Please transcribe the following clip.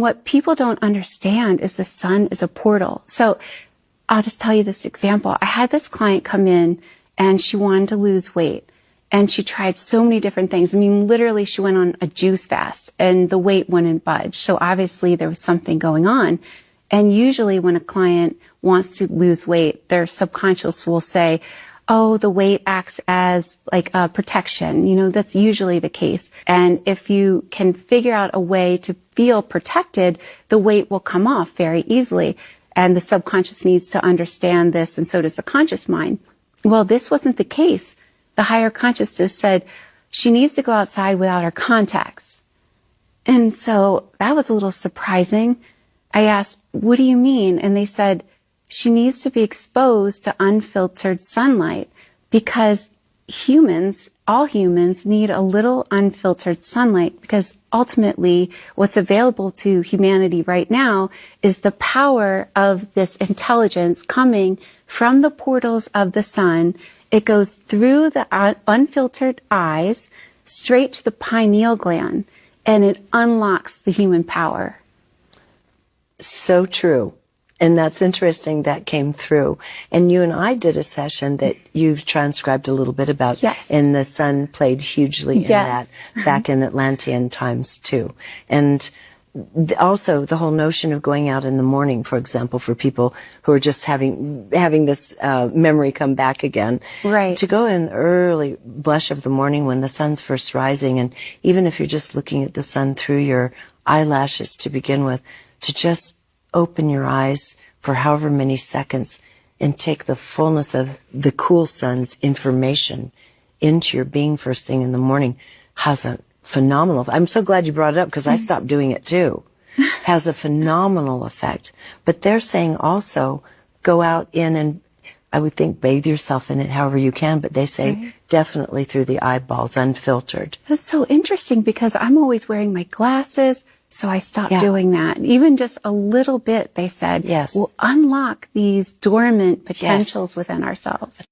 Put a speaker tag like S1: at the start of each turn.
S1: what people don't understand is the sun is a portal. So I'll just tell you this example. I had this client come in and she wanted to lose weight. And she tried so many different things. I mean, literally, she went on a juice fast and the weight wouldn't budge. So obviously there was something going on. And usually when a client wants to lose weight, their subconscious will say, oh, the weight acts as like a protection. You know, that's usually the case. And if you can figure out a way to feel protected, the weight will come off very easily. And the subconscious needs to understand this, and so does the conscious mind. Well, this wasn't the case. The higher consciousness said she needs to go outside without her contacts. And so that was a little surprising. I asked, what do you mean? And they said, she needs to be exposed to unfiltered sunlight because humans, all humans, need a little unfiltered sunlight because ultimately what's available to humanity right now is the power of this intelligence coming from the portals of the sun. It goes through the unfiltered eyes straight to the pineal gland, and it unlocks the human power.
S2: So true. And that's interesting that came through. And you and I did a session that you've transcribed a little bit about.
S1: Yes.
S2: And the sun played hugely in
S1: Yes.
S2: that back in Atlantean times too. And also the whole notion of going out in the morning, for example, for people who are just having this memory come back again.
S1: Right.
S2: To go in the early blush of the morning when the sun's first rising, and even if you're just looking at the sun through your eyelashes to begin with, to just open your eyes for however many seconds and take the fullness of the cool sun's information into your being first thing in the morning has a phenomenal, I'm so glad you brought it up because I stopped doing it too, has a phenomenal effect. But they're saying also go out in and I would think bathe yourself in it however you can, but they say definitely through the eyeballs, unfiltered.
S1: That's so interesting because I'm always wearing my glasses. So I stopped doing that. Even just a little bit, they said, will unlock these dormant potentials within ourselves.